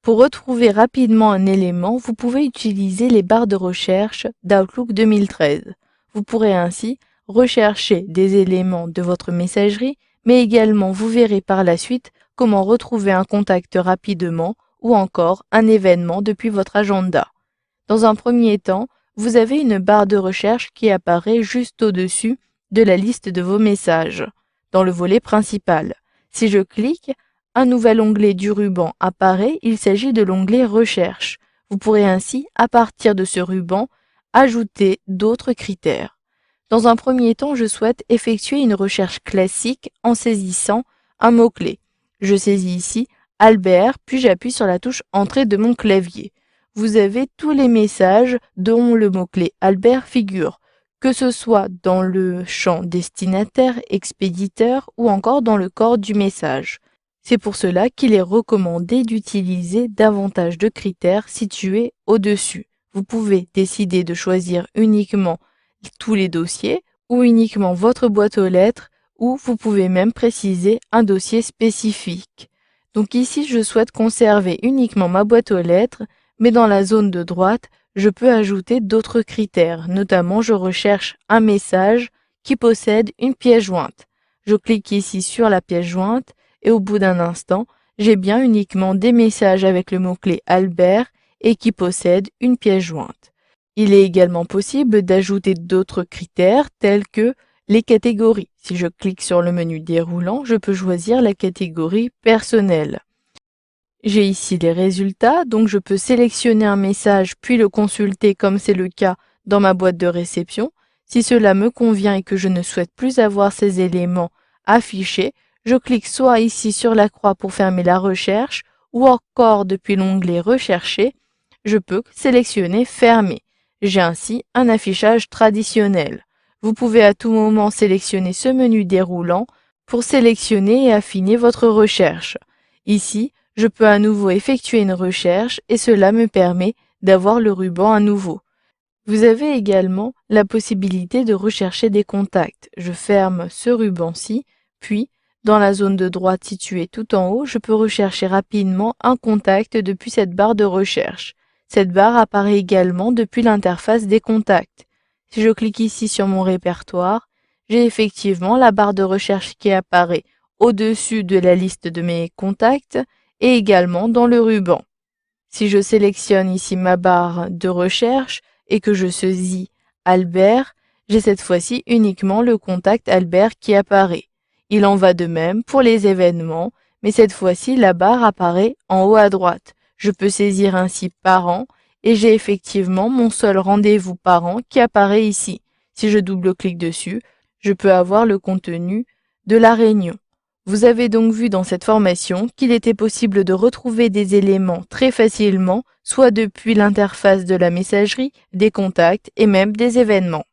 Pour retrouver rapidement un élément, vous pouvez utiliser les barres de recherche d'Outlook 2013. Vous pourrez ainsi rechercher des éléments de votre messagerie, mais également vous verrez par la suite comment retrouver un contact rapidement ou encore un événement depuis votre agenda. Dans un premier temps, vous avez une barre de recherche qui apparaît juste au-dessus de la liste de vos messages, dans le volet principal. Si je clique, un nouvel onglet du ruban apparaît, il s'agit de l'onglet Recherche. Vous pourrez ainsi, à partir de ce ruban, ajouter d'autres critères. Dans un premier temps, je souhaite effectuer une recherche classique en saisissant un mot-clé. Je saisis ici Albert, puis j'appuie sur la touche Entrée de mon clavier. Vous avez tous les messages dont le mot-clé Albert figure, que ce soit dans le champ destinataire, expéditeur ou encore dans le corps du message. C'est pour cela qu'il est recommandé d'utiliser davantage de critères situés au-dessus. Vous pouvez décider de choisir uniquement tous les dossiers ou uniquement votre boîte aux lettres, ou vous pouvez même préciser un dossier spécifique. Donc ici, je souhaite conserver uniquement ma boîte aux lettres, mais dans la zone de droite, je peux ajouter d'autres critères. Notamment, je recherche un message qui possède une pièce jointe. Je clique ici sur la pièce jointe et au bout d'un instant, j'ai bien uniquement des messages avec le mot-clé Albert et qui possèdent une pièce jointe. Il est également possible d'ajouter d'autres critères tels que les catégories. Si je clique sur le menu déroulant, je peux choisir la catégorie personnelle. J'ai ici les résultats, donc je peux sélectionner un message puis le consulter comme c'est le cas dans ma boîte de réception. Si cela me convient et que je ne souhaite plus avoir ces éléments affichés, je clique soit ici sur la croix pour fermer la recherche ou encore depuis l'onglet Rechercher, je peux sélectionner Fermer. J'ai ainsi un affichage traditionnel. Vous pouvez à tout moment sélectionner ce menu déroulant pour sélectionner et affiner votre recherche. Ici, je peux à nouveau effectuer une recherche et cela me permet d'avoir le ruban à nouveau. Vous avez également la possibilité de rechercher des contacts. Je ferme ce ruban-ci, puis dans la zone de droite située tout en haut, je peux rechercher rapidement un contact depuis cette barre de recherche. Cette barre apparaît également depuis l'interface des contacts. Si je clique ici sur mon répertoire, j'ai effectivement la barre de recherche qui apparaît au-dessus de la liste de mes contacts et également dans le ruban. Si je sélectionne ici ma barre de recherche et que je saisis Albert, j'ai cette fois-ci uniquement le contact Albert qui apparaît. Il en va de même pour les événements, mais cette fois-ci la barre apparaît en haut à droite. Je peux saisir ainsi Parents et j'ai effectivement mon seul rendez-vous parent qui apparaît ici. Si je double-clique dessus, je peux avoir le contenu de la réunion. Vous avez donc vu dans cette formation qu'il était possible de retrouver des éléments très facilement, soit depuis l'interface de la messagerie, des contacts et même des événements.